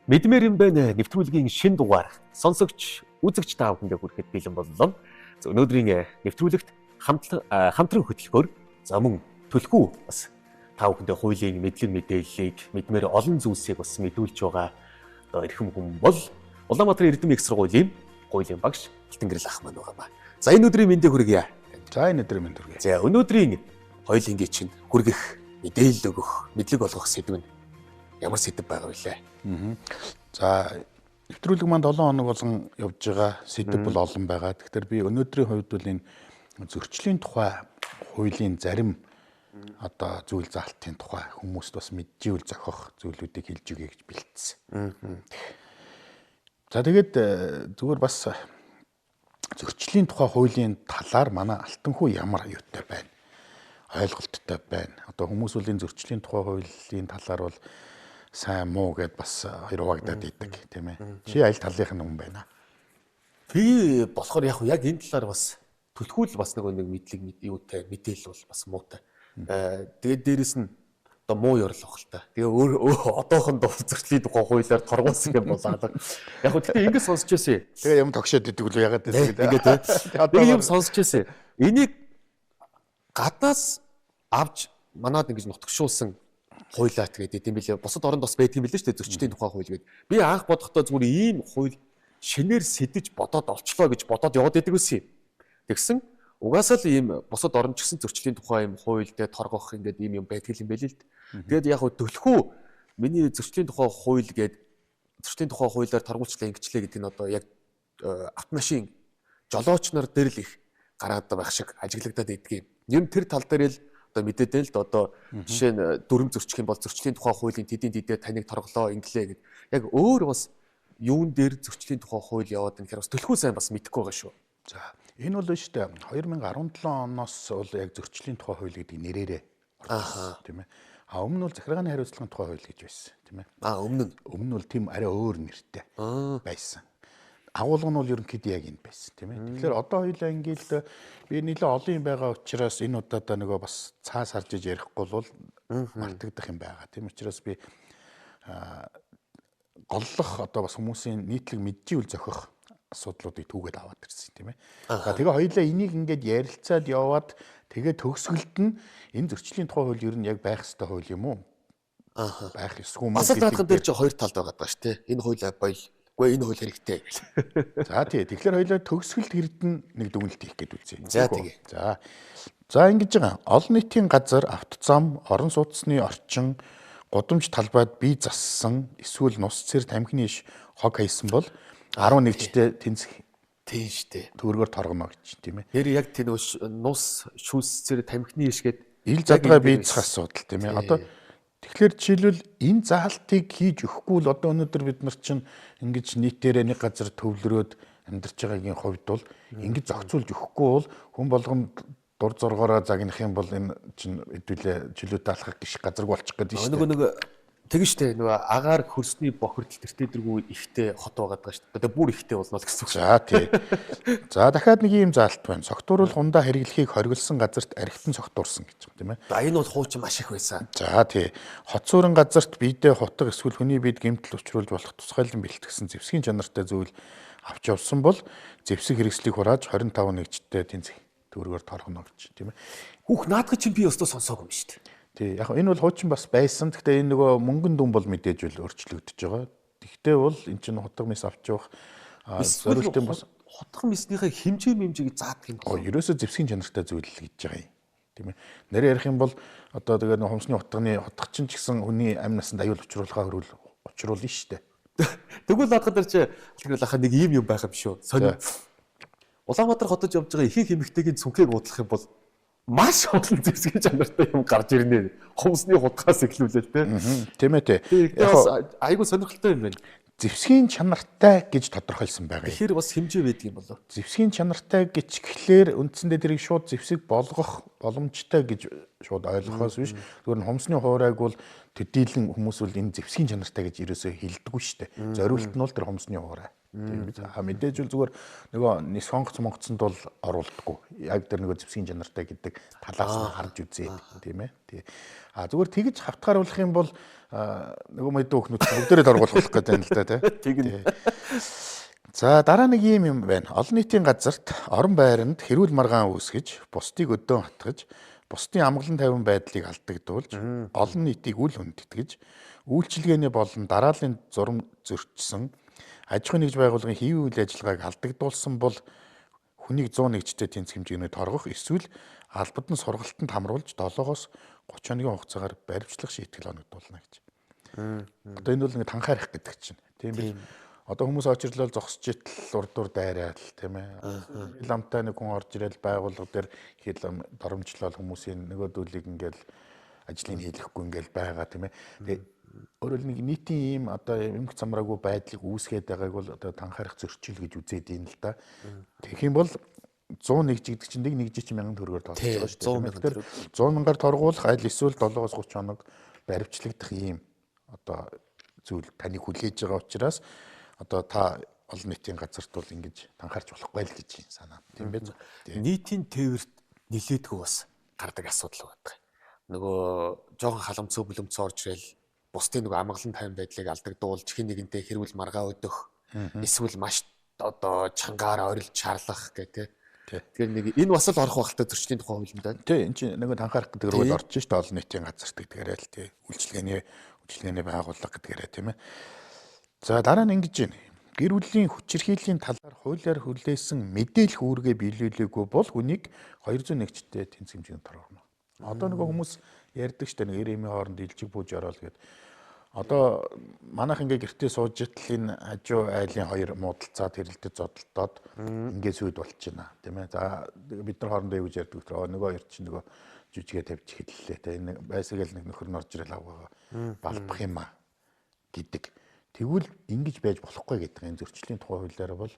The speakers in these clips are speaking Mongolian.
Мэдмээр юм байна. Нэвтрүүлгийн шин дугаар сонсогч, үзэгч та бүхэндээ хүрэхэд бэлэн боллоо. Өнөөдрийн нэвтрүүлэгт хамтран хөтлөхөөр за мөн төлхөө бас та бүхэндээ хуулийн мэдлэг мэдээллийг мэдмээр олон зүйлсийг бас мэдүүлж байгаа эрхэм хүн бол Улаанбаатарын Эрдэм их сургуулийн хуулийн багш Алтангэрэл ах маань байгаа ба. За энэ өдрийн мэндийг хүргье. За энэ өдрийн мэнд хүргье. За өнөөдрийн хоёулынгийн чинь хүргэх, мэдээлэл өгөх, мэдлэг олгох сэдв нь ямар сэдв байгаа вэ? За нэвтрүүлэг манд 7 хоног болгон явж байгаа сэдв бол олон байгаа. Тэгэхээр би өнөөдрийн хувьд бол энэ зөрчлийн тухай хуулийн зарим одоо зүйл заалтын тухай хүмүүст бас мэдживэл зохих зүйлүүдийг хэлж өгье гэж бэлдсэн. За тэгээд зүгээр бас зөрчлийн тухай хуулийн талаар манай Алтанхүү ямар аюутай байна? Ойлголттой байна. Одоо хүмүүс бол энэ зөрчлийн тухай хуулийн талаар бол сайн муу гэд бас хоёр хуваагдаад идэг тийм ээ. Чи аль талынх нь хүн байна? Би болохоор яг энэ талаар бас төлхүүл бас нэг мэдлэг юутай мэдээлэл бол бас муутай. Тэгээд дээрэс нь одоо муу ёрлох л та. Тэгээ одоохондоо зөрчлийн тухай хуулиар торгуулсан юм болоо. Яг хөө тэгтээ ингэ сонсч байсан. Тэгээ юм тогшоод идэг үл ягаад гэсэн тийм. Тэгээ юм сонсч байсан. Энийг гаднаас авч манад ингэж нутгшуулсан хуулиат гэдэг юм билээ. Бусад оронд бас байдаг юм билээ шүү дээ зөрчлийн тухай хууль гэдэг. Би анх бодохдоо зүгээр ийм хууль шинээр сэтэж бодоод олчлоо гэж бодоод яваад идэг байсан юм. Тэгсэн угаасаа л ийм бусад оронд ч гэсэн зөрчлийн тухай ийм хууль дээр торгох ингээд ийм юм байдаг юм байл л дээ. Тэгээд яг хөө төлхөө миний зөрчлийн тухай хууль гэдэг зөрчлийн тухай хуулиар торгуулчлаа ингэчлээ гэдэг нь одоо яг автомашин жолооч нар дээр л их гараад байх шиг ажиглагдаад идэх юм. Тэр тал дээр л одоо мэдээд байна л да одоо жишээ нь дүрм зөрчих юм бол зөрчлийн тухай хуулийн тэдийн тэдээр таныг торглоо инглээ гэд. Яг өөр бас юун дээр зөрчлийн тухай хууль яваад энэ хэрэг бас төлхөө сайн бас мэдэхгүй байгаа шүү. За энэ бол шүү дээ 2017 оноос бол яг зөрчлийн тухай хууль гэдэг нэрээрээ орсон тийм ээ. Өмнө нь бол захиргааны хариуцлагын тухай хууль гэж байсан тийм ээ. Өмнө нь бол тийм арай өөр нэртэй байсан. Агуулга нь бол ерөнхийдөө яг энэ байсан тийм ээ. Тэгэхээр одоо хоёулаа ингээл би нэлээд олон юм байгаа учраас энэ удаадаа нөгөө бас цаас харж иж ярихгүй бол мартагдах юм байгаа. Тийм учраас би голлох одоо бас хүмүүсийн нийтлэг мэдживэл зохих асуудлуудыг түүгээд аваад ирсэн тийм ээ. За тэгээ хоёулаа энийг ингээд ярилцаад яваад тэгээ төгсгөлд нь энэ зөрчлийн тухай хууль ер нь яг байх ёстой хууль юм уу? Байх ёсгүй мó гэдэг. Асуултын дээр ч хоёр талд байгаа даа шүү дээ. Энэ хууль гоё. Үгүй энэ хууль хэрэгтэй гэл. За тий. Тэгэхээр хоёулаа төгсгөлд хэрдэн нэг дүгнэлт хийх гээд үзье. За тэгээ. За ингэж байгаа. Олон нийтийн газар, автозам, орон сууцны орчин, гудамж талбайд бие зассан, эсвэл нус цэр тамхины иш хог хайсан бол 11-тэй тэнцэх тийм штэ. Төгрөгөөр торгоно гэж тийм ээ. Тэр яг тэр нус шүүс цэр тамхины иш гээд ил задгаа бие засах асуудал тийм ээ. Одоо тэгэхээр жишээлбэл энэ заалтыг хийж өгөхгүй л одоо өнөөдөр бид нар чинь ингэж нийтээрээ нэг газар төвлөрөөд амьдарч байгаагийн хувьд бол ингэж зохицуулж өгөхгүй бол хүн болгонд дур зоргоороо загнах юм бол энэ чинь хэдүүлээ чөлөөтэй алхах гიშг газарг болчих гэдэг шүү дээ. Нөгөө тэгэн штэ нөгөө агаар хөрсний бохирдол тэртээдэргүй ихтэй хот байгаад байгаа штэ. Одоо бүр ихтэй болно л гэсэн үг. За тий. За дахиад нэг юм заалт байна. Согтууруул хундаа хэрэглэхийг хориглосон газарт архитан согтуурсан гэж юм тийм ээ. За энэ бол хуучин маш их байсан. За тий. Хот суурин газарт биедээ хутга эсвэл хүний биед гэмтэл учруулж болох тусгайлан бэлтгэсэн зэвсгийн чанартай зүйл авч явсан бол зэвсэг хэрэгслийг хурааж 25 нэгжтэй тэнцэх төгрөгөөр торгоно гэж тийм ээ. Хүүх наадах чинь би өстөө сонсоогүй юм штэ. Тий. Яг энэ бол хуучин бас байсан. Гэхдээ энэ нөгөө мөнгөн дүн бол мэдээж үл өөрчлөгдөж байгаа. Тэгтээ бол эн чинь хутга мис авч явах зорилттой бас хутга миснийхээ хэмжээг заадаг юм. Ерөөсөө зэвсгийн чанартай зүйл гэж байгаа юм. Тийм ээ. Нэр ярих юм бол одоо тэгээд хумсны хутгачин ч гэсэн хүний амь насанд аюул учруулахаа учруулна шүү дээ. Тэгвэл наадах дээр чи тэгэл ахаа нэг ийм юм байх юм шүү. Сонир. Улаанбаатар хотод явж байгаа ихэнх эмэгтэйгийн цүнхийг уудлах юм бол маш олон зэвсгийн чанартай юм гарч ирнэ. Хумсны хутгаас эхлүүлээд тийм ээ тий. Яг айгуу сонирхолтой юм байна. Зэвсгийн чанартай гэж тодорхойлсон байгаа. Тэгэхээр бас хэмжээ байдаг юм болоо. Зэвсгийн чанартай гэж гэхлээр үндсэндээ тэрийг шууд зэвсэг болгох боломжтой гэж шууд ойлгохоос биш. Зүгээр нь хумсны хуурайг бол төдийлөн хүмүүс бол энэ зэвсгийн чанартай гэж ерөөсөө хэлдэггүй шүү дээ. Зориулт нь бол тэр хумсны хуурай. Тийм биз. Мэдээж үл зүгээр нөгөө сонгоц монгоцонд бол оруулдаггүй. Яг тэр нөгөө зэвсгийн чанартай гэдэг талаас нь харж үзээд тийм ээ. Тий. Зүгээр тэгж хавтгааруулах юм бол нөгөө мэдээ өхнүүд бүгдээрээ дургуулах гэдэг юм л да тий. За дараа нэг юм байна. Олон нийтийн газарт орон байранд хэрүүл маргаан үүсгэж, бусдыг өдөөн хатгаж, бусдын амгалан тайван байдлыг алдагдуулж, олон нийтийг үл хүндэтгэж, үйлчилгээний болон дарааллын зурам зөрчсөн, аж ахуйн нэгж байгууллагын хэвийн үйл ажиллагааг алдагдуулсан бол хүнийг 101-тэй тэнцэх хэмжээний торгох эсвэл албад нь сургалтанд хамруулж 7-оос 30 хоногийн хугацаагаар баривчлах шийтгэл оногдуулна гэж. Одоо энэ бол нэг танхаарах гэдэг чинь. Тийм биш. Одоо хүмүүс очирлол зогсож итл урдуур дайраад тийм ээ. Ламтай нэг хүн орж ирэл байгууллага дээр хил доромжлол хүмүүсийн нөгөөдүүлийг ингээл ажлыг хийлэхгүй ингээл байгаа тийм ээ. Тэгээ өөрөөр нэг нийтийн ийм одоо эмх замраагүй байдлыг үүсгээд байгааг бол одоо танхаарах зөрчил гэж үзээд юм л да. Тэгэх юм бол 101 гэдэг чинь нэг жижиг 1000 төгрөгөөр тоолж байгаа шүү дээ. Тэгэхээр 100 мянгаар торгуулах аль эсвэл 7-оос 30 хоног баривчлагдах ийм одоо зүйл таныг хүлээж байгаа учраас одоо та олон нийтийн газарт бол ингэж танхаарч болохгүй л гэж санаа. Тийм бэ? Нийтийн тээвэрт нилээдгүй бас гардаг асуудал байдаг. Нөгөө жоохон халамцөө бүлэмцөө орж ирэл бусдын нөгөө амгалан тайван байдлыг алдагдуулж хин нэгэнтэй хэрүүл маргаа өдөх эсвэл маш одоо чангаар орилж шаарлах гэх тээ. Тэгэхээр нэг энэ бас л орох багтаа зөрчлийн тухай хууль юм да. Тий, энэ чинь нөгөө танхаарах гэдэг рүү орж шít олон нийтийн газарт гэдгээрээ л тий. Үйлчилгээний байгууллага гэдгээрээ тийм ээ. За дараа нь ингэж байна. Гэр бүлийн хүчирхийллийн талаар хуулиар хүлээсэн мэдээлэх үүргээ биелүүлээгүй бол хүнийг 201-тэй тэнцэх хэмжээнд торгоно. Одоо нөгөө хүмүүс ярьдаг штэ нэг эрэмийн хооронд илжиг бууж ороод гээд одоо манайх ингээ гэртээ сууж итл энэ хажуу айлын хоёр муудалцаад хэрэлдэж зодтолдоод ингээ сүйд болчихно тийм ээ. За бид нар хоорондоо юу гэж ярьдаг вэ? Нөгөө хоёр чинь нөгөө жүжигээ тавьж хэллээ те. Энэ байсаgal нэг нөхөр нь орж ирэл авгаа балбах юм а гэдэг. Тэгвэл ингэж байж болохгүй гэдэг энэ зөрчлийн тухай хуулиар бол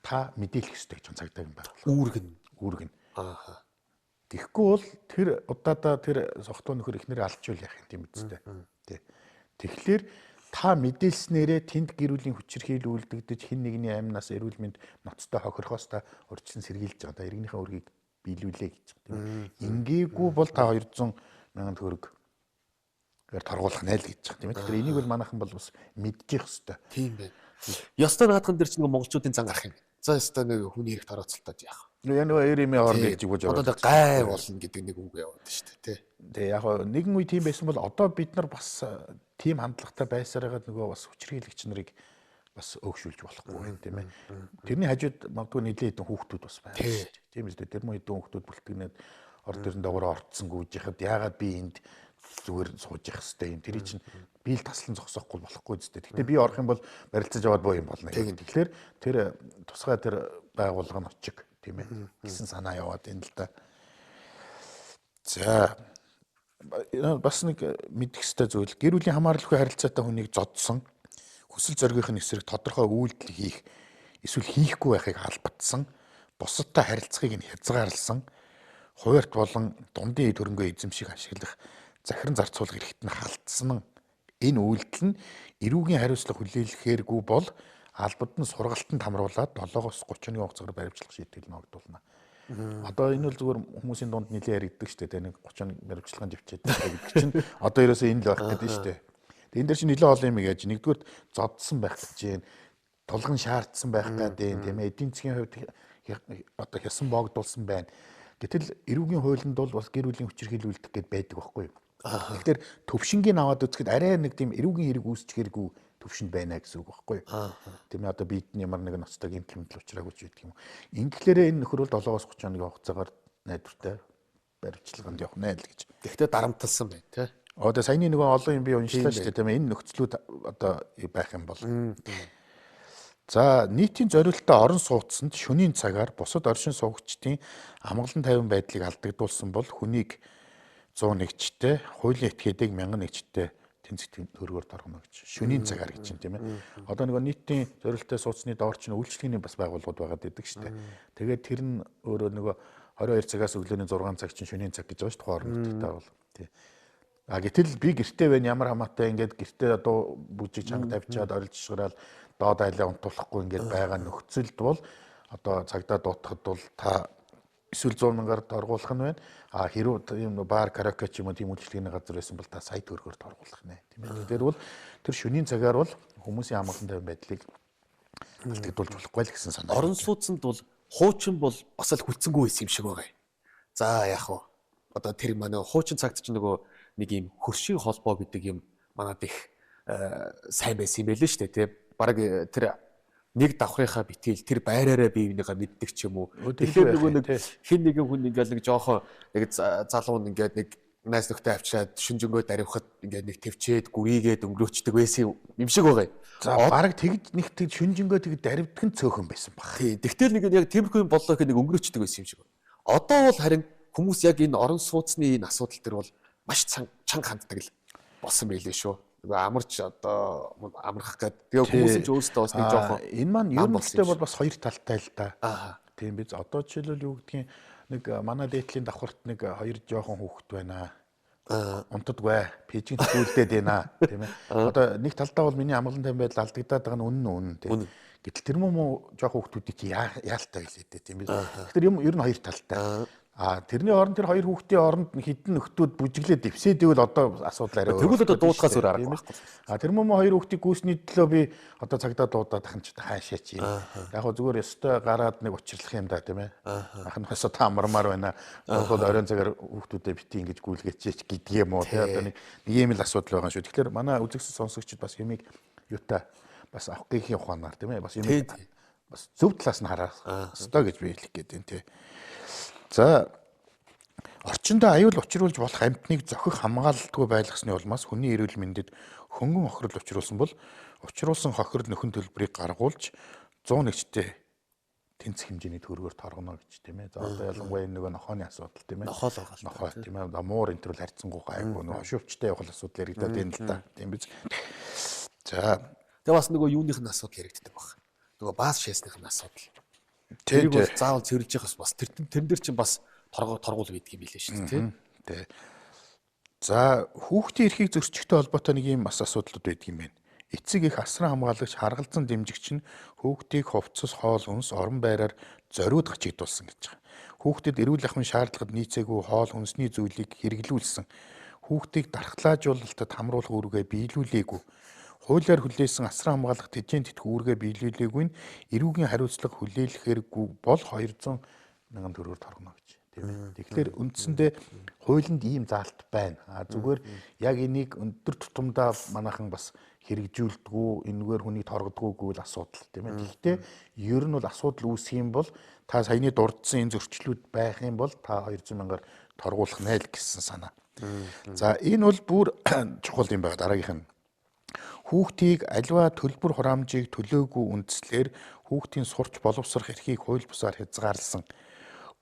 та мэдээлэх ёстой гэж цагдаагийн байгууллага. Үүрэг нь. Аа. Тэгэхгүй бол тэр удаадаа тэр сохтуу нөхөр ихнэрээ алчвал яах юм тийм үстэй. Тий. Тэгэхээр та мэдээлснээрээ тэнд гэр бүлийн хүчирхийл үлдэгдэж хин нэгний амнаас эрүүл мэнд ноцтой хохирохоос та урьдчилан сэргийлж байгаа. Та иргэнийхээ үргийг биелүүлээ гэж тийм. Ингээгүй бол та 200,000 төгрөг гэр торгуулах нэ л гэж байгаа тийм ээ. Тэгэхээр энийг бол манайхан бол бас мэдчих хэвээр. Тийм байна. Ёстой наадхан дээр чинь монголчуудын зан гарах юм. За ёстой нэг хүний эрх тороцолтоод яах. Яг нөгөө эрэмийн хооронд ирж өгөөж байгаа. Одоо гай болно гэдэг нэг үг яваад шүү дээ, тий. Тэгээ яг нэгэн үе тийм байсан бол одоо бид нар бас тийм хандлагатай байсараад нөгөө бас хүчирхийлэгч нарыг бас өөгшүүлж болохгүй тийм ээ. Тэрний хажууд магадгүй нэлээд хэдэн хүүхдүүд бас байна шүү дээ. Тийм үү? Тэр мөн хэдэн хүүхдүүд бүртгэнээд орд ирэн доогоор орцсон гүйж яхад яагаад би энд зүгээр сууж явах хэвээр юм. Тэр чинь биел таслан зогсоохгүй болохгүй зү. Гэхдээ би орох юм бол барилцаж аваад боо юм болно. Тэгэхээр тэр тусгай тэр байгууллага нь очиг тийм ээ гэсэн санаа яваад энэ л да. За бас нэг мэдэх ёстой зүйл. Гэр бүлийн хамааралгүй харилцаатай хүнийг зодсон хүсэл зоригын эсрэг тодорхой үйлдэл хийх эсвэл хийхгүй байхыг албадсан, бусадтай харилцахыг нь хязгаарласан, хуваарт болон дундын хөрөнгөө эзэмших ашиглах захиран зарцуулах эрхт нь халтсан энэ үйлдэл нь эрүүгийн хариуцлага хүлээлгээргүй бол албад нь сургалтанд хамруулад 7-оос 30 оны хугацаагаар баривчлах шийтгэл ногдуулна. Одоо энэ бол зүгээр хүмүүсийн дунд нэлээд яригддаг шүү дээ. Нэг 30 баривчлагын живчээд гэдэг чинь одоо ерөөсөө энэ л байх гэдэг шүү дээ. Тэгээ энэ дэр чинь нэлээд олон юм яаж нэгдүгээр зодсон байх гэж байна. Тулган шаардсан байх гэдэг тийм ээ. Эдийн засгийн хувьд одоо хясан боогдуулсан байна. Гэтэл эрүүгийн хуулинд бол бас гэр бүлийн хүчирхийлүүлдэг гэдээ байдаг байхгүй юу? Тэгэхээр төвшингийн аваад үзэхэд арай нэг тийм эрүүгийн хэрэг үүсчихэргүй төвшөнд байна гэсэн үг байхгүй юу? Тийм ээ одоо бид ямар нэгэн ноцтой имплементл учраагүй ч гэдэг юм. Ингээдлээрээ энэ нөхөр бол 7-оос 30 хоногийн хугацаагаар найдвартай баривчлаганд явах нэ л гэж. Гэхдээ дарамталсан байна тий. Одоо саяны нөгөө олон юм би уншлаа шүү дээ тийм ээ. Энэ нөхцлүүд одоо байх юм бол. За нийтийн зориулалтаа орон сууцсанд шөнийн цагаар бусад оршин суугчдын амгалан тайван байдлыг алдагдуулсан бол хүнийг 101-тэй, хуулийн этгээдэг 1001-тэй тэнцэх төгрөгөөр торгоно гэж. Шөнийн цагаар гэж юм тийм ээ. Одоо нөгөө нийтийн зориулалтаа сууцны доор чинь үйлчлэгээний бас байгууллагууд байгаад байдаг шүү дээ. Тэгээд тэр нь өөрөө нөгөө 22 цагаас өглөөний 6 цаг чинь шөнийн цаг гэж байгаа шүү дээ. Хоорондтой бол тий. А гэтэл би гэртээ байна ямар хамаатай ингээд гэртээ одоо бүжиг чанга тавьчаад орилж шуурал доод айлаа унтуулахгүй ингээд байгаа нөхцөлд бол одоо цагдаа дуутахад бол та эсвэл 100 мянгаар торгуулах нь байна. А хэрвээ юм баар караоке ч юм уу тийм үйлчлэгээний газар байсан бол та сая төгрөгөөр торгуулах нэ. Тийм ээ. Тэр бол тэр шөнийн цагаар бол хүмүүсийн амгалан тайван байдлыг алдагдуулж болохгүй л гэсэн санаа. Орон сууцнд бол хуучин бол бас л хүлцэнгүй байсан юм шиг байгаа юм. За яах вэ? Одоо тэр манай хуучин цагт ч нөгөө нэг юм хөршийн холбоо гэдэг юм манад их сайн байсан юм байлээ шүү дээ. Тэ баг тэр нэг давхрынхаа битэл тэр байраараа бие бинийгаа мэддэг ч юм уу. Тэгэхээр нөгөө нэг хин нэгэн хүн ингээл нэг жоохон нэг залуу ингээд нэг найс нөхдөд авчираад шүнжэнгөө даривхад ингээд нэг төвчээд гүрийгээд өнгөрөөчдөг байсан юм шиг байгаа юм. За баг тэгж нэг тэг шүнжэнгөө тэг даривдах нь цөөхөн байсан баг. Тий. Тэгтэл нэг яг тиймэрхүү юм боллоо гэх нэг өнгөрөөчдөг байсан юм шиг байна. Одоо бол харин хүмүүс яг энэ орон сууцны энэ асуудал төр бол маш чанга ханддаг л болсон байлээ шүү. Нөгөө амарч одоо амархах гэдэг. Тэгээ хүмүүс ч өөрсдөө бас нэг жоохон энэ маань ер нь бол бас хоёр талтай л да. Тийм биз. Одоо жишээлбэл юу гэдгийг нэг манай дээдлийн давхарт нэг хоёр жоохон хүүхэд байна. Унтдаггүй. Пижинг тгүүлдээд байна. Тийм ээ. Одоо нэг талдаа бол миний амгалан тайван байдал алдагдаад байгаа нь үнэн тийм. Гэтэл тэр мөн жоохон хүүхдүүдийг яалтай байлээ тийм биз. Тэгэхээр юм ер нь хоёр талтай. Тэрний оронд тэр хоёр хүүхдийн оронд хідэн нөхдүүд бүжиглээд дэвсээд ивэл одоо асуудал арай өөр. Тэгвэл одоо дуутахаас өөр аргагүй байхгүй. Тэр мөн хоёр хүүхдийн гүйсний төлөө би одоо цагдаа дуудаад ахын ч хаашаа чи. Яг хөө зүгээр ёстой гараад нэг учрлах юм да тийм ээ. Ахын хосоо таамармаар байна. Одоо оройн цагаар хүүхдүүдэд бити ингэж гүйлгээч гэдэг юм уу тийм одоо нэг ийм л асуудал байгаа шүү. Тэгэхээр манай үзэгсэл сонсогчид бас юмыг юутай бас авах гэхийн ухаанаар тийм ээ. Бас юмыг бас зөв талаас нь харах ёстой гэж би хэлэх гээд байна тийм. За орчиндөө аюул учруулж болох амьтныг зохих хамгаалалтгүй байлгасны улмаас хүний эрүүл мэндэд хөнгөн хохирол учруулсан бол учруулсан хохирол нөхөн төлбөрийг гаргуулж 101-тэй тэнцэх хэмжээний төгрөгөөр торгоно гэж тийм ээ. За одоо ялангуяа нөгөө нохооны асуудал тийм ээ. Нохоо л байгаа. Нохоо тийм ээ. Муур энэ төр харьцангуй гайгүй нөгөө хошивчтай явах асуудал яригдаад байна л да. Тийм биз. За тэгээ бас нөгөө юуных нь асуудал яригддаг баг. Нөгөө бааз шээсных нь асуудал. Тэрийг бол заавал цэвэрлж явах бас тэрэн дээр чинь бас торгуул байдаг юм билээ шүү дээ тий. За хүүхдийн эрхийг зөрчихтэй холбоотой нэг юм бас асуудлууд байдаг юм байна. Эцэг их асран хамгаалагч харгалзан дэмжигч нь хүүхдийг хувцас, хоол хүнс, орон байраар зориуд хачигдуулсан гэж байгаа. Хүүхдэд эрүүл ахуйн шаардлагад нийцээгүй хоол хүнсний зүйлийг хэрэглүүлсэн. Хүүхдийг дархлаажуулалтад хамруулах үүргээ биелүүлээгүй. Хуулиар хүлээсэн асран хамгаалах тэжээнд тэтгэх үүргээ биелүүлээгүй нь эрүүгийн хариуцлага хүлээлгээргүй бол 200 мянган төгрөгөөр торгоно гэж. Тийм ээ. Тэгэхээр үндсэндээ хуулинд ийм заалт байна. Зүгээр яг энийг өндөр тутамдаа манайхан бас хэрэгжүүлдэггүй, энэгээр хүний торгодгүйгүй л асуудал тийм ээ. Гэхдээ ер нь бол асуудал үүсэх юм бол та саяны дурдсан энэ зөрчлүүд байх юм бол та 200 мянгаар торгуулах нэ л гэсэн санаа. За энэ бол бүр чухал юм байна. Дараагийнх нь хүүхдийг аливаа төлбөр хураамжийг төлөөгүй үндслээр хүүхдийн сурч боловсрох эрхийг хууль бусаар хязгаарласан.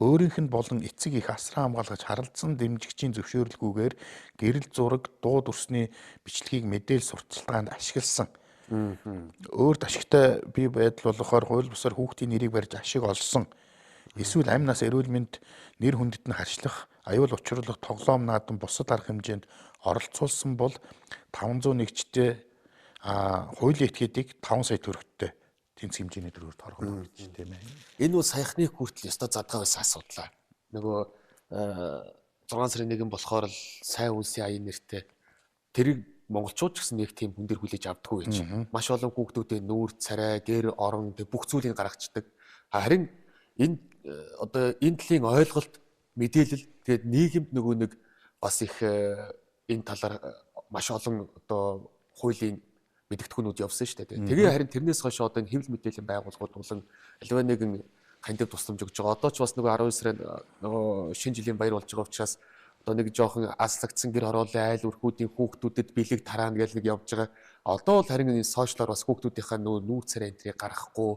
Өөрийнх нь болон эцэг их асран хамгаалагч харалцсан дэмжигчийн зөвшөөрлгүйгээр гэрэл зураг, дуу дүрсний бичлэгийг мэдээлэл сурталчилгаанд ашигласан. Өөрт ашигтай бий байдал болохоор хууль бусаар хүүхдийн нэрийг барьж ашиг олсон. Эсвэл амь нас эрүүл мэнд нэр хүндэд нь харьцлах, аюул учруулах тоглоом наадам бусад арга хэмжээнд оролцуулсан бол 501-тэй хуулийн этгээдийг 5 сая төгрөгтэй тэнцэх хэмжээний төгрөгөөр торгоно гэж тийм ээ. Энэ бол саяхны хүртэл ёстой задгаа байсан асуудал. Нөгөө 6 сарын 1 болохоор л сайн үлсийн аян нэртэй тэрийг монголчууд ч гэсэн нэг тийм хүн дээр хүлээж авдаггүй гэж. Маш олон хүүхдүүдэд нүүр, царай, гэр, орон бүх зүйлийг гаргацдаг. Харин энэ одоо энэ талын ойлголт, мэдээлэл тэгээд нийгэмд нөгөө нэг бас их энэ талаар маш олон одоо хуулийн мэдгэдэггүүнүүд явсан шүү дээ. Тэгээ харин тэрнээс хойш одоо энэ хэвлэл мэдээллийн байгууллагууд болон аливаа нэгэн хандив тусламж өгж байгаа. Одоо ч бас нөгөө 12 сарын нөгөө шинэ жилийн баяр болж байгаа учраас одоо нэг жоохон аслагдсан гэр хорооллын айл өрхүүдийн хүүхдүүдэд бэлэг тараана гэж нэг явж байгаа. Одоо бол харин энэ сошиалар бас хүүхдүүдийнхээ нүүр царай энтрийг гаргахгүй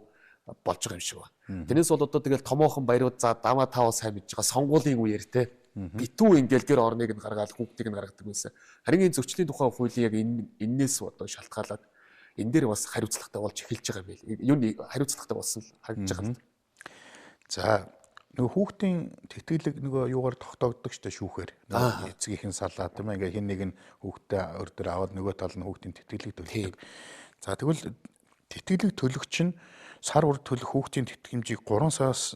болж байгаа юм шиг байна. Тэрнээс бол одоо тэгэл томоохон баярууд за дамаа таавал сайн мэдж байгаа сонгуулийн үеэр те битүү ингээл гэр орныг нь гаргаад хүүхдийг нь гаргадаг байсан. Харин энэ зөрчлийн тухай хуулийн яг энээс одоо шалтгаалаад энэ дээр бас хариуцлагатай болж эхэлж байгаа юм байл. Юу хариуцлагатай болсон л харагдаж байгаа юм. За нөгөө хүүхдийн тэтгэлэг нөгөө юугаар тогтоогддог штэ шүүхээр. Нөгөө эцгийнхэн салаад тийм ингээ хин нэг нь хүүхдээ өөр дөр аваад нөгөө тал нь хүүхдийн тэтгэлэг төлдөг. За тэгвэл Тэтгэлэг төлөгч нь сар бүр төлөх хүүхдийн тэтгэмжийг 3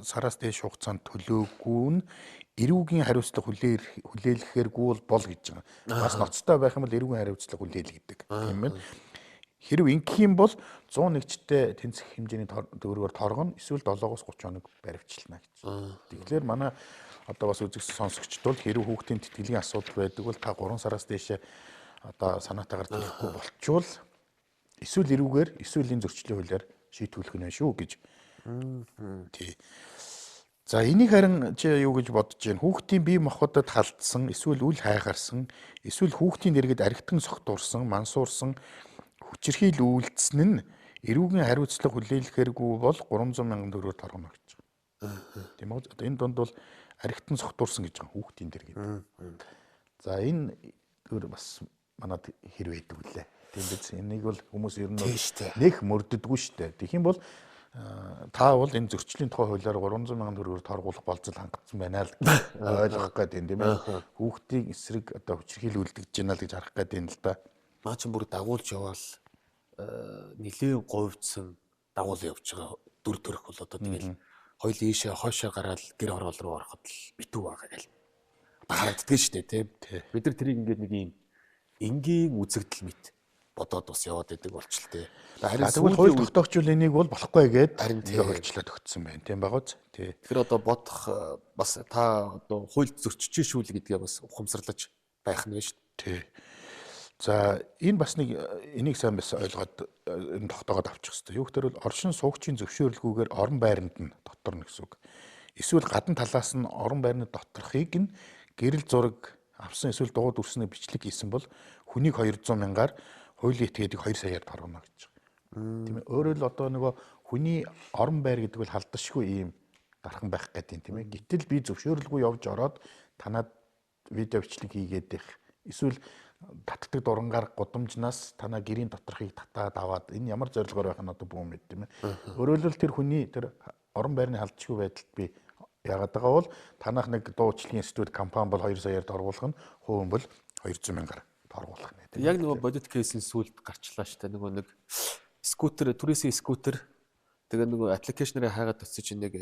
сараас дээш хугацаанд төлөөгүй нь эрүүгийн хариуцлага хүлээлгэхээргүй бол гэж байгаа. Бас ноцтой байх юм бол эрүүгийн хариуцлага хүлээлгдэг. Тийм ээ. Хэрв ингэх юм бол 101-тэй тэнцэх хэмжээний төгрөгөөр торгоно, эсвэл 7-оос 30 хоног баривчлана гэж. Тэгэхээр манай одоо бас үзэгдсэн сонсогчд бол хэрв хүүхдийн тэтгэлийн асуудал байдаг бол та 3 сараас дээш одоо санаатаагаар төлөхгүй болчвол эсвэл эрүүгээр, эсвэл энэ зөрчлийн хуулиар шийтгүүлэх нь шүү гэж. Тий. За энийг харин чи юу гэж бодож байна? Хүүхдийн бие махбодод халдсан, эсвэл үл хайхарсан, эсвэл хүүхдийн дэргэд архитан согтуурсан, мансуурсан хүчирхийл үйлдсэн нь эрүүгийн хариуцлага хүлээлгэхээргүй бол 300 мянган төгрөгөөр торгоно гэж байгаа. Тийм үү? Одоо энэ донд бол архитан согтуурсан гэж байгаа хүүхдийн дэргэд. За энэ өөр бас манад хэрэг байдаг үлээ. Тийм биз? Энийг бол хүмүүс ер нь нэх мөрддөггүй шүү дээ. Тэгэх юм бол та бол энэ зөрчлийн тухай хуулиар 300 мянган төгрөгөөр торгуулах болцол хангагдсан байна л ойлгох гэдэг юм тийм ээ. Хүүхдийн эсрэг одоо хүчирхийл үлдэж байна л гэж харах гэдэг юм л да. Наа чи бүр дагуулж явал нилийн говьдсан дагуул явж байгаа дүр төрх бол одоо тэгэл хоёул ийшээ хойшоо гараад гэр хороол руу ороход л битүү байгаа гэл. Харагддаг шүү дээ тийм. Бид нар тэрийг ингээд нэг юм энгийн үзэгдэл мэт бодоод бас яваад байдаг болчлээ. Харин тэгвэл хууль тогтоогчвол энийг бол болохгүй гээд харин тэгээ хөрчлөөд өгсөн байна. Тийм байгаач. Тий. Тэгэхээр одоо бодох бас та одоо хууль зөрчиж шүү л гэдгээ бас ухамсарлаж байх нь байна шүү дээ. Тий. За энэ бас нэг энийг сайн бас ойлгоод энэ тогтоогоод авчих хэрэгтэй. Юу гэхээр бол оршин суугчийн зөвшөөрлгүйгээр орон байранд нь доторно гэсэн үг. Эсвэл гадна талаас нь орон байрны доторхыг нь гэрэл зураг авсан эсвэл дууд үрсний бичлэг хийсэн бол хүнийг 200 мянгаар хуулийн этгээдийг 2 саяар торгоно гэж байгаа. Тийм ээ. Өөрөөр л одоо нөгөө хүний орон байр гэдэг бол халдашгүй ийм дархан байх гэдэг тийм ээ. Гэтэл би зөвшөөрлгүй явж ороод танад видео бичлэг хийгээд их эсвэл татдаг дурангаар гудамжнаас танаа гэрийн доторхыг татаад аваад энэ ямар зорилгоор байх нь одоо бүүн мэд тийм ээ. Өөрөөр л тэр хүний тэр орон байрны халдшгүй байдалд би яагаад байгаа бол танах нэг дуучлалын студ компани бол 2 саяар торгуулах нь хувийн бол 200 мянгаар торгуулах нэ. Яг нөгөө бодит кейсийн сүлд гарчлаа штэ нөгөө нэг скутер түрээсийн скутер тэгээ нөгөө аппликейшнэрээ хайгаад төсөж чинь нэг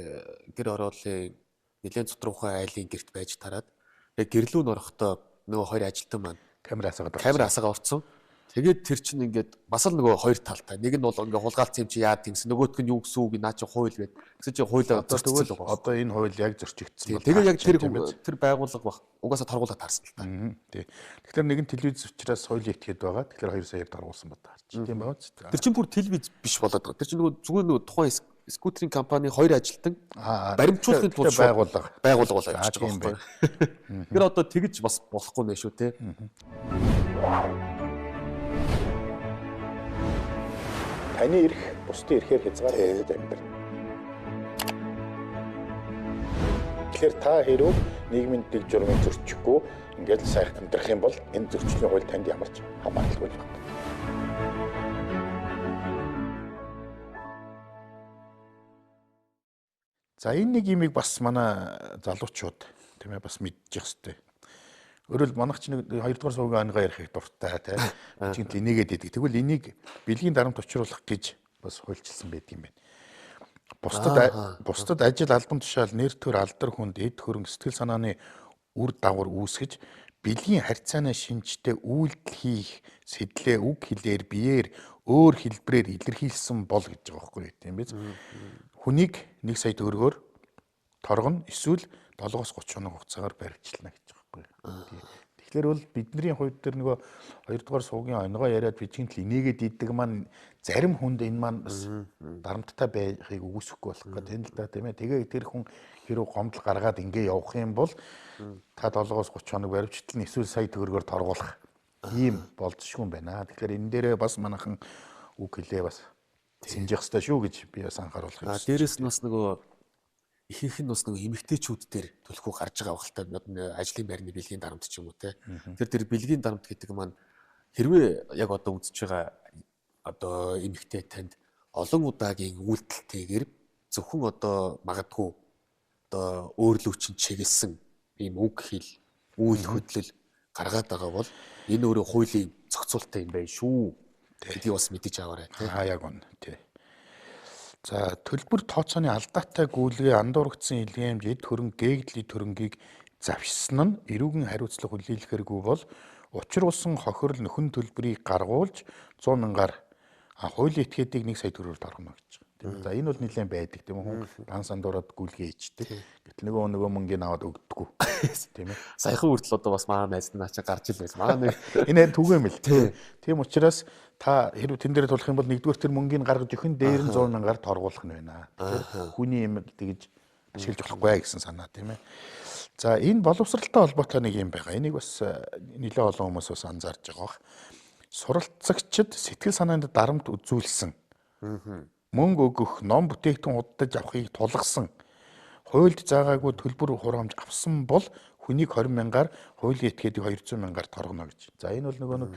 гэр ороолын нэлээд цудруухан айлын герт байж тараад яг гэрлүү н орохдоо нөгөө хоёр ажилтан маань камер асаагаа орцсон. Тэгээд тэр чинь ингээд бас л нөгөө хоёр талтай. Нэг нь бол ингээ хулгайлцсан юм чи яад гинсэн. Нөгөөх нь юу гэсэн үг наа чи хууль байд. Гэсэн чи хуулиа зөрчсөн л байгаа. Одоо энэ хууль яг зөрчигдсэн байна. Тэгээд яг тэр байгууллага баг угаасаа торгуулаад таарсан л та. Тий. Тэгэхээр нэг нь телевиз учраас хуулийн этгээд байгаа. Тэгэхээр 2 саяар торгуулсан ба таарч. Тийм байгаа ч. Тэр чинь бүр телевиз биш болоод байгаа. Тэр чинь нөгөө зүгээр нөгөө тухайн скутерийн компани хоёр ажилтан баримтжуулахын тулд байгууллага болоо явж байгаа байхгүй. Тэр одоо тэгж бас болохгүй нэ шүү те. Таны эрх бусдын эрхээр хязгаартай амьдрал. Тэгэхээр та хэрв нийгмийн дэг журмыг зөрчихгүй ингээд сайхан амьдрах юм бол энэ зөрчлийн хууль танд ямар ч хамааралгүй байна. За энэ нэг юмыг бас манай залуучууд тийм ээ бас мэдчих хэвээр. Өөрөөр манайх ч нэг 2 дугаар суугийн онгоо ярихыг дуртай тийм чигт энийгээд идэг. Тэгвэл энийг бэлгийн дарамт учруулах гэж бас хуульчилсан байдаг юм байна. Бусдад ажил албан тушаал нэр төр алдар хүнд эд хөрөнгө сэтгэл санааны үр дагавар үүсгэж бэлгийн харьцааны шинжтэй үйлдэл хийх сэтлээ үг хэлээр биеэр өөр хэлбэрээр илэрхийлсэн бол гэж байгаа байхгүй тийм биз. Хүнийг 1 сая төгрөгөөр торгоно эсвэл 7-оос 30 хоног хугацаагаар баривчлана гэж байгаа байхгүй. Тэгэхээр бол бидний хувьд тэр нөгөө 2 дугаар суугийн онгоо яриад бичгийн тэл инээгээд идэг маань зарим хүнд энэ маань бас дарамттай байхыг үүсэхгүй болох гэдэг юм л да тийм ээ. Тэгээ тэр хүн хэрэг гомдол гаргаад ингээ явах юм бол та 7-оос 30 хоног баривчлан эсвэл сая төгрөгөөр торгуулах ийм болцсохгүй юм байна. Тэгэхээр энэ дээрээ бас манайхан үг хэлээ бас синжих хэрэгтэй шүү гэж би бас анхааруулах юм. Дээрээс нь бас нөгөө ихэнх нь бас нөгөө эмэгтэйчүүд дээр төлөхгүй гарч байгаа багтаа ажлын байрны бэлгийн дарамт ч юм уу те. Тэр бэлгийн дарамт гэдэг маань хэрвээ яг одоо үзэж байгаа одоо эмэгтэй танд олон удаагийн үйлдэлтэйгээр зөвхөн одоо магадгүй одоо өөрлөвчин чиглэсэн ийм үг хэл үйл хөдлөл гаргаад байгаа бол энэ өөрөө хуулийн зохицуулттай юм байна шүү. Эдийг бас мэдэж аваарай тий. Яг үнэ тий. За төлбөр тооцооны алдаатай гүйлгээ андуурагдсан илгээмж эд хөрөнгө гээгдлийн төрөнгийг завшсан нь эрүүгийн хариуцлага хүлээлгэргүй бол учруулсан хохирол нөхөн төлбөрийг гаргуулж 100 мянгаар хуулийн этгээдийг 1 сая төгрөгөөр торгоно гэж. Тийм. За энэ бол нэлээд байдаг тийм үү? Хүн дан сандуураад гүйлгээ хийдэг. Гэтэл нөгөө мөнгөний аваад өгдөггүй. Тийм ээ. Саяхан хүртэл одоо бас маа найз наа чи гарч ил байсан. Маа нэг энэ түгэм л. Тийм учраас та хэрвээ тэн дээр тулах юм бол нэгдүгээр тэр мөнгийг гаргаж өхөн дээр нь 100 мянгаар торгуулах нь байна. Хүний юм тэгж ашиглаж болохгүй гэсэн санаа тийм ээ. За энэ боловсралтай холбоотой нэг юм байгаа. Энийг бас нэлээд олон хүмүүс бас анзаарж байгаа бох. Суралцагчид сэтгэл санаанд дарамт үзүүлсэн. Мөнгө өгөх, ном бүтээгдэхүүн худалдаж авахыг тулгасан. Хуульд заагаагүй төлбөр хураамж авсан бол хүнийг 20 мянгаар, хуулийн этгээдийг 200 мянгаар торгоно гэж. За энэ бол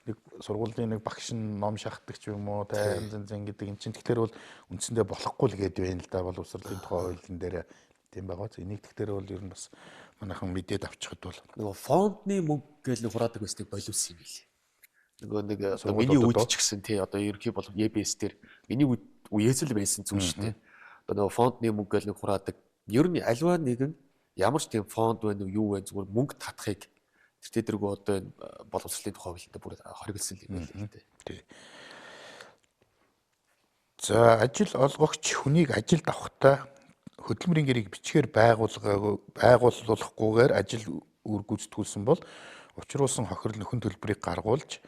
нэг сургуулийн нэг багш нь ном шахдаг ч юм уу, янз гэдэг юм чинь тэгэхээр бол үндсэндээ болохгүй л гээд байна л да боловсролын тухай хуулийн дээр тийм байгаа. Энийг тэгэхээр бол ер нь бас манайхан мэдээд авчихад бол нөгөө фондны мөнгө гэж хураадаг байсныг боловсон юм билээ. Нөгөө нэг миний үед ч гэсэн тий одоо ерөнхий бол EBS дээр миний үеэс л байсан зүйл шүү дээ. Одоо нөгөө фондны мөнгө гэж хураадаг. Ер нь альва нэгэн ямар ч тийм фонд байна уу юу вэ зүгээр мөнгө татахыг тэр дээргүй одоо энэ боловсролын тухай хуулинд бүр хориглосон юм байна л дээ. За ажил олгогч хүнийг ажилд авахдаа хөдөлмөрийн гэрийг бичгээр байгуулахгүйгээр ажил үр гүйцэтгүүлсэн бол учруулсан хохирол нөхөн төлбөрийг гаргуулж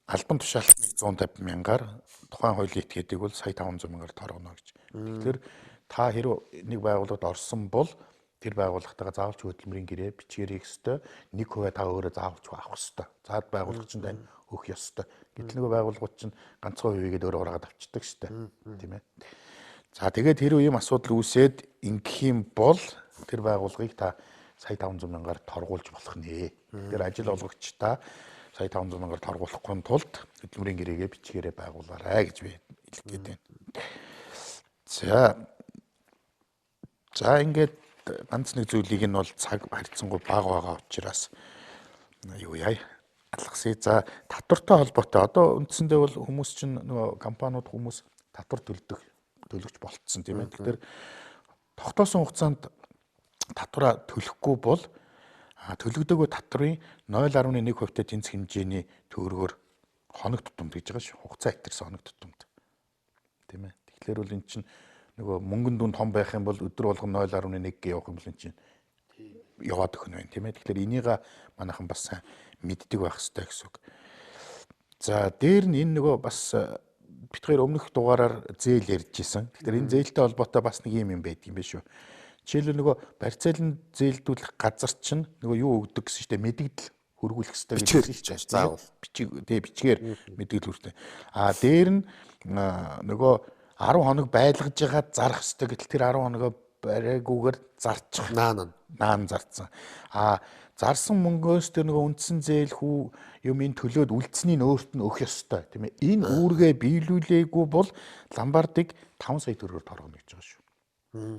албан тушаалтныг 150 мянгаар тухайн хуулийн этгээдийг бол сая 500 мянгаар торгоно гэж. Тэгэхээр та хэрэг нэг байгууллагад орсон бол тэр байгууллагатайгаа заавалч хөдөлмөрийн гэрээ бичгээр хийх ёстой. 1% та өөрөө заавалч авах ёстой. Заад байгууллага чинь тань өгөх ёстой. Гэтэл нөгөө байгууллагууд чинь ганцхан хувийгээд өөрөө ураагаад авчдаг штэ. Тийм ээ. За тэгээд хэрвээ ийм асуудал үүсээд ингэх юм бол тэр байгууллагыг та сая 500 мянгаар торгуулж болох нэ. Тэгэхээр ажил олгогч та сая 500 мянгаар торгуулахгүй тулд хөдөлмөрийн гэрээгээ бичгээрээ байгуулаарай гэж би хэлэх гээд байна. За ингээд ганц нэг зүйлийг нь бол цаг харьцангуй бага байгаа учраас юу яа алгасъя. За татвартай холбоотой одоо үндсэндээ бол хүмүүс чинь нөгөө компаниуд хүмүүс татвар төлөгч болцсон тийм ээ. Тэгэхээр тогтоосон хугацаанд татвараа төлөхгүй бол төлөгдөөгүй татврын 0.1%-тэй тэнцэх хэмжээний төгрөгөөр хоног тутамд гэж байгаа шүү. Хугацаа итэрсэн хоног тутамд. Тийм ээ. Тэгэхээр бол эн чинь нөгөө мөнгөн дүн том байх юм бол өдөр болгон 0.1 явах юм бол эн чинь яваад өгнө байна тийм ээ. Тэгэхээр энийг манайхан бас сайн мэддэг байх хэрэгтэй гэсэн үг. За дээр нь энэ нөгөө бас битгээр өмнөх дугаараар зээл ярьж исэн. Тэгэхээр энэ зээлтэй холбоотой бас нэг юм байдаг юм байна шүү. Жишээлбэл нөгөө барьцаалан зээлдүүлэх газар чинь нөгөө юу өгдөг гэсэн чинь мэдэгдэл хөргүүлэх хэрэгтэй гэж заавал бичгээр мэдэгдэл хүртэ. Дээр нь нөгөө 10 хоног байлгаж байгаа зарах хэрэгтэй гэтэл тэр 10 хоногоо барайгүйгээр зарчих. Наан зарцсан. Зарсан мөнгөөс тэр нөгөө үндсэн зээл хүү юм ин төлөөд үлдсэнийг өөрт нь өгөх ёстой тийм ээ. Энэ үүргээ биелүүлээгүй бол ламбардыг 5 сая төгрөгөөр торгоно гэж байгаа шүү.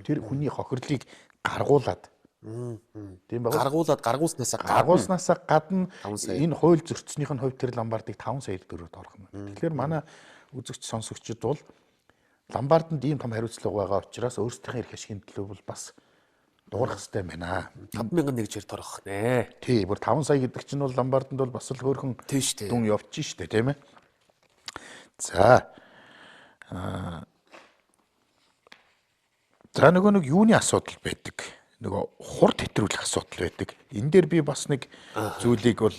Тэр хүний хохирлыг гаргуулад тийм байна. Гаргуулснаас гадна энэ хууль зөрчснийх нь хувьд тэр ламбардыг 5 сая төгрөгөөр торгоно. Тэгэхээр манай үзэгч сонсогчид бол ламбарданд ийм том хариуцлага байгаа учраас өөрсдийнхээ эрх ашигын төлөө бол бас дуурах хэрэгтэй байна. 5,001 торгох нэ. Тий, бүр 5 сая гэдэг чинь бол ламбарданд бол бас л хөөрхөн дүн явчих штэ тийм ээ. За нөгөө нэг юуны асуудал байдаг. Нөгөө хур тэтрүүлэх асуудал байдаг. Энэ дээр би бас нэг зүйлийг бол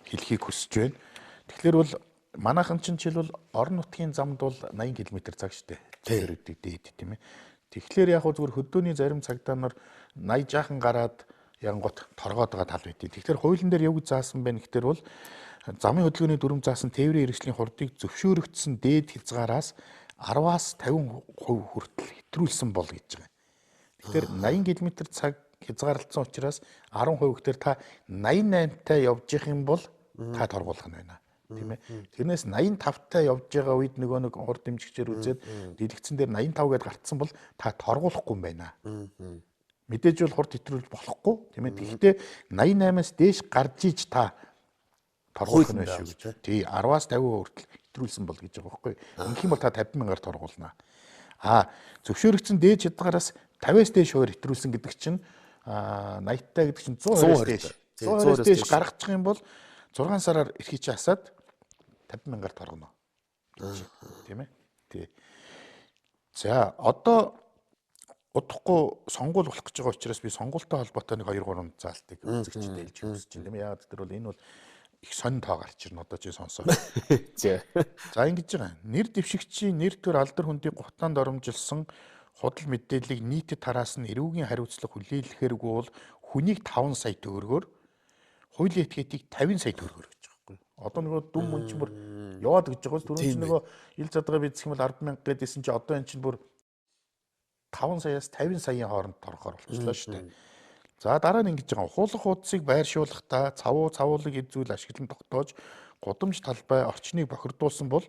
хэлхийг хүсэж байна. Тэгэхээр бол манайхан чинь жишээлбэл орон нутгийн замд бол 80 км/цаг штэ. Тэр үдэг дээд тийм ээ. Тэгэхээр яг зүгээр хөдөөний зарим цагдаа нар 80 жаахан гараад янгот торгоод байгаа тал байдیں۔ Тэгэхээр хуулийн дээр яг заасан байна гэхээр бол замын хөдөлгөөний дүрм заасан тээврийн хэрэгслийн хурдыг зөвшөөрөгдсөн дээд хязгаараас 10-аас 50% хүртэл хэтрүүлсэн бол гэж байгаа. Тэгэхээр 80 км/цаг хязгаарлалсан учраас 10% гэхээр та 88-тай явж явах юм бол та торгуулах нь байна. Тийм ээ. Тэрнээс 85-тай явж байгаа үед нөгөө нэг хурд дэмжигчээр үзээд дэлгэцэн дээр 85 гэдээ гарцсан бол та торгуулахгүй юм байна. Мэдээж бол хурд хэтрүүлж болохгүй тийм ээ. Гэхдээ 88-аас дээш гарч иж та торгуулах нь шүү. Тий 10-аас 50% хүртэл хэтрүүлсэн бол гэж байгаа байхгүй. Ингэх юм бол та 50,000-аар торгуулна. Зөвшөөрөгдсөн дээд хязгаараас 50-аас дээш хувиар хэтрүүлсэн гэдэг чинь 80-таа гэдэг чинь 120-аас дээш. 120-аас дээш гаргачих юм бол 6 сараар эрхий чи хасаад 50,000-аар торгоно. Тийм ээ. Тий. За одоо удахгүй сонгуул болох гэж байгаа учраас би сонгуультай холбоотой нэг 2-3 заалтыг үзэгчдэд хэлж хүсэж байна. Тийм ээ. Яагаад гэвэл энэ бол их сонин тоо гарч ирнэ одоо чи сонсоо. За ингэж байгаа. Нэр дэвшигчийн нэр төр алдар хүндийн гутаанд оромжилсан худал мэдээллийг нийтэд тараас нь эрүүгийн хариуцлага хүлээлгэхэргүй бол хүнийг 5 сая төгрөгөөр, хуулийн этгээдийг 50 сая төгрөгөөр гэж байгаа байхгүй. Одоо нөгөө дүн мөн чинь бүр яваад гэж байгаа. Түрүүн чинь нөгөө ил задгаа бичсэх юм бол 10,000 гэдээсэн чи одоо эн чинь бүр 5 саяас 50 саяын хооронд торохоор болчихлоо шүү дээ. За дараа нь ингэж байгаа. Хуулах хуудсыг байршуулахдаа цавуулаг эзүүл ашиглан тогтоож гудамж талбай орчныг бохирдуулсан бол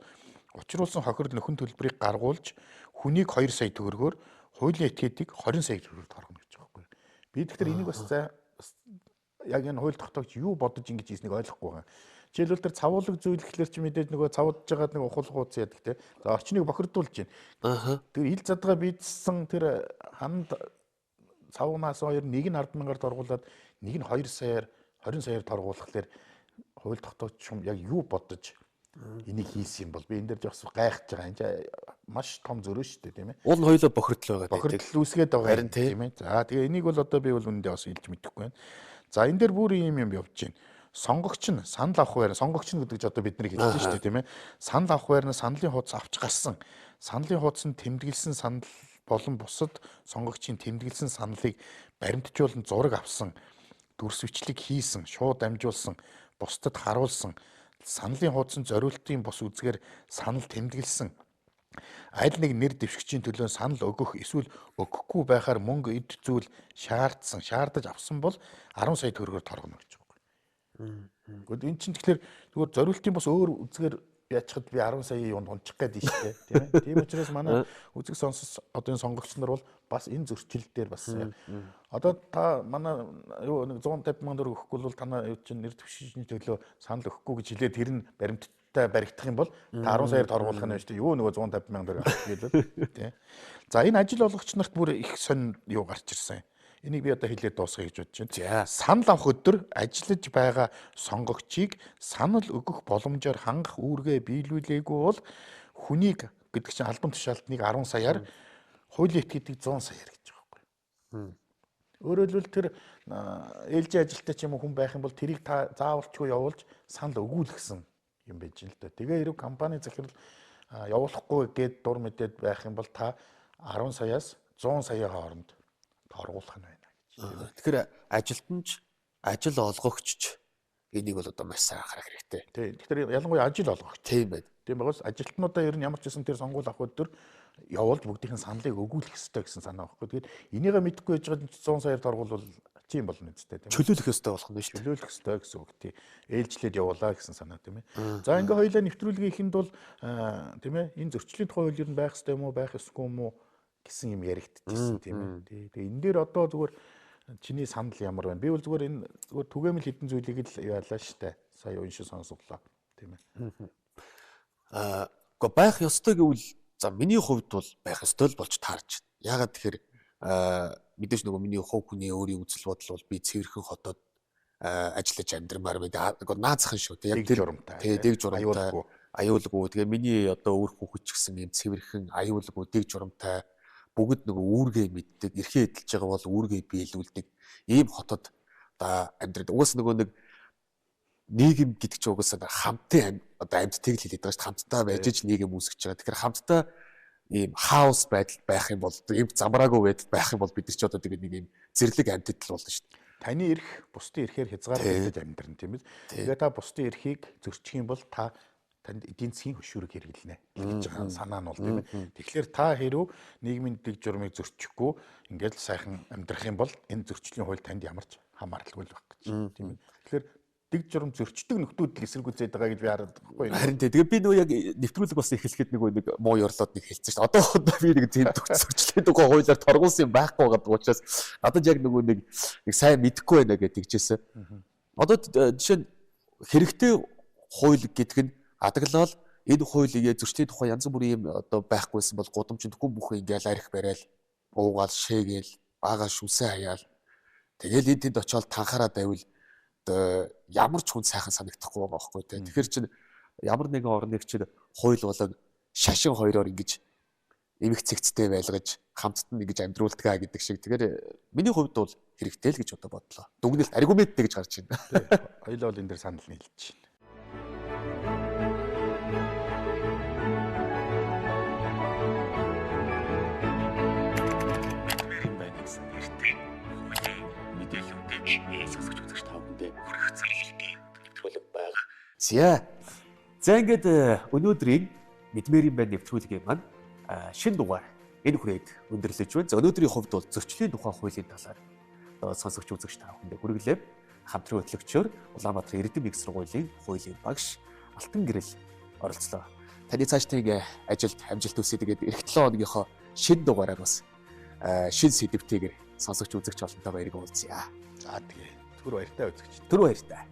учруулсан хохирол нөхөн төлбөрийг гаргуулж хүнийг 2 сая төгрөгөөр, хуулийн этгээдийг 20 сая төгрөгөөр торгоно гэж байгаа байхгүй. Би тэгэхээр энийг бас яг энэ хууль тогтоогч юу бодож ингэж хийснийг ойлгохгүй байгаа. Жишээлбэл тэр цавуулаг зүйл гэхэлэр чи мэдээж нөгөө цавуудж байгаад нэг ухуулах хуудас яадаг те. За орчныг бохирдуулж байна. Тэр ил задгаа бичсэн тэр ханд цавнаас хоёр нэг нь 10,000-аар торгуулад нэг нь 2 саяар 20 саяар торгуулахлаар хууль тогтоогч яг юу бодож энийг хийсэн юм бол би энэ дээр жоос гайхаж байгаа. Энд маш том зөрөө шүү дээ тийм ээ. Уул нь хоёулаа бохирдол байгаа. Бохирдол үүсгээд байгаа харин тийм ээ. За тэгээ энийг бол одоо би бол үндэ бас хэлж мэдэхгүй байна. За энэ дээр бүр юм явж байна. Сонгогч нь санал авах байр, сонгогч нь гэдэг ч одоо бид нар хэлсэн шүү дээ тийм ээ. Санал авах байр нь саналын хуудас авч гарсан. Саналын хуудас нь тэмдэглэсэн санал болон бусад сонгогчийн тэмдэглэсэн саналыг баримтжуулан зураг авсан, дүрсвчлэг хийсэн, шууд амжуулсан, бусдад харуулсан, саналын хуудсан зориултын бус үзгээр санал тэмдэглэсэн, аль нэг нэр дэвшигчийн төлөө санал өгөх эсвэл өгөхгүй байхаар мөнгө эд зүйл шаардаж авсан бол 10 сая төгрөгөөр торгоно гэж байна. Гэхдээ эн чинь тэгэхээр зүгээр зориултын бус өөр үзгээр яачхад би 10 сая юунд унчих гээд байна шүү дээ тийм ээ. Тийм учраас манай үзэг сонсос одоо энэ сонгогч нар бол бас энэ зөрчил дээр бас одоо та манай юу нэг 150,000 төгрөг өгөхгүй бол танаа юу чинь нэр дэвшигчийн төлөө санал өгөхгүй гэж хэлээд тэр нь баримттай баригдах юм бол та 10 саяар торгуулах нь байна шүү дээ. Юу нөгөө 150,000 төгрөг авах гэлээ тийм. За энэ ажил олгогч нарт бүр их сонь юу гарч ирсэн. Энийг би одоо хэлээд дуусгая гэж бодож байна. Санал авах өдөр ажиллаж байгаа сонгогчийг санал өгөх боломжоор хангах үүргээ биелүүлээгүй бол хүнийг гэдэг чинь албан тушаалтныг 10 саяар, хуулийн этгээдийг 100 саяар гэж байгаа байхгүй. Өөрөөр хэлбэл тэр ээлжийн ажилттай ч юм уу хүн байх юм бол тэрийг та заавалчгүй явуулж санал өгүүлгэсэн юм байж л да. Тэгээ хэрэг компани захирал явуулахгүй гээд дур мэдээд байх юм бол та 10 саяас 100 саяын хооронд торгуулах нь байна гэж. Тэгэхээр ажилтнч, ажил олгогч энийг бол одоо маш сайн анхаарах хэрэгтэй. Тий. Тэгэхээр ялангуяа ажил олгогч. Тийм байна. Тийм байгаас ажилтнуудаа ер нь ямар ч гэсэн тэр сонгуул авах өдөр явуулж бүгдийн саналыг өгүүлэх ёстой гэсэн санаа байхгүй. Тэгэхээр энийгээ мэдэхгүй байж байгаа 100 саяар торгуул тийм болно үстэй тийм. Чөлөөлөх ёстой болох нь шүү дээ. Чөлөөлөх ёстой гэсэн үг тий. Ээлжлээд явуулаа гэсэн санаа тийм ээ. За ингээ хоёлаа нэвтрүүлгийн ихэнд бол тийм ээ энэ зөрчлийн тухай хууль ер нь байх ёстой юм уу, байх ёсгүй юм уу гэсэн юм яригдчихсэн тийм ээ. Тэгээ энэ дээр одоо зүгээр чиний санал ямар байна? Би бол зүгээр энэ зүгээр түгээмэл хэдэн зүйлийг л яалаа штэ. Сая уншиж сонсголоо тийм ээ. Гэхдээ байх ёстой гэвэл за миний хувьд бол байх ёстой л болж таарч байна. Яагаад тэгэхээр мэдээж нөгөө миний хувь хүний өөрийн үзэл бодол бол би цэвэрхэн хотод ажиллаж амьдрмаар байна. Нөгөө наацхан шүү дээ. Яг дэг журамтай. Дэг журамтай. Аюулгүй. Тэгээ миний одоо өөр хүүхэд ч гэсэн юм цэвэрхэн аюулгүй дэг журамтай бүгд нөгөө үүргээ мэддэг, эрхээ эдэлж байгаа бол үүргээ биелүүлдэг ийм хотод одоо амьдрал. Угаас нөгөө нэг нийгэм гэдэг чинь угаас хамтын одоо амьдтайг л хэлээд байгаа шүү дээ. Хамтдаа байж иж нийгэм үүсгэж байгаа. Тэгэхээр хамтдаа ийм хаус байдал байх юм бол ийм замраагүй байдал байх юм бол бид нар ч одоо тэгээд нэг ийм зэрлэг амьтдал болно шүү дээ. Таны эрх бусдын эрхээр хязгаарлагдаж амьдрна тийм ээ. Тэгээ та бусдын эрхийг зөрчих юм бол та танд эдийн засгийн хөшүүрэг хэрэглэнэ гэж байгаа санаа нь бол тийм ээ. Тэгэхээр та хэрв нийгмийн дэг журмыг зөрчихгүй ингээд л сайхан амьдрах юм бол энэ зөрчлийн хууль танд ямар ч хамааралгүй байх гэж тийм ээ. Тэгэхээр дэг журм зөрчдөг нөхдүүд л эсэргүүцээд байгаа гэж би хараад байхгүй. Харин тэгээ би нөгөө яг нэвтрүүлэг бас эхлэхэд нэг муу ёрлоод нэг хэлсэн шүү дээ. Одоо би нэг тийм зөрчлийн тухай хуулиар торгуулсан юм байхгүй байгаа учраас надад яг нөгөө нэг сайн мэдэхгүй байна гэж тэгжсэн. Одоо жишээ нь хэрэгтэй хууль гэдэг нь адаглал энэ хуулийг зөрчлийн тухай янз бүрийн юм одоо байхгүйсэн бол гудамжиндгүй бүх ингээл арх барайл, уугаал, шээгээл, бага шүнсээ хаяал. Тэгэл энд тэнд очиод танхаараа байвал одоо ямар ч хүн сайхан санагдахгүй байгаа байхгүй тий. Тэгэхээр чинь ямар нэгэн орныг чинь хууль болог шашин хоёроор ингэж эмх цэгцтэй байлгаж хамтд нь ингэж амьдруулдгаа гэдэг шиг. Тэгэхээр миний хувьд бол хэрэгтэй л гэж одоо бодлоо. Дүгнэлт аргументтэй гэж гарч байна. Хоёулаа бол энэ дээр санал нийлж байна. За ингээд өнөөдрийн Мэдмээрийн байн нэвтрүүлгийн маань шинэ дугаар энэ хүрээд өндөрлөж байна. За өнөөдрийн хувьд бол зөрчлийн тухай хуулийн талаар сонсогч үзэгч та бүхэндээ хүргэлээ. Хамтран хөтлөгчөөр Улаанбаатар Эрдэм их сургуулийн хуулийн багш Алтан Гэрэл оролцлоо. Таны цаашдын ажилд амжилт хүсье. Тэгээд эх 7 хоногийнхоо шинэ дугаараар бас шинэ сэдвтэйгээр сонсогч үзэгч олонтой баярыг уулзъя. За тэгээ түр баяртай үзэгч. Түр баяртай.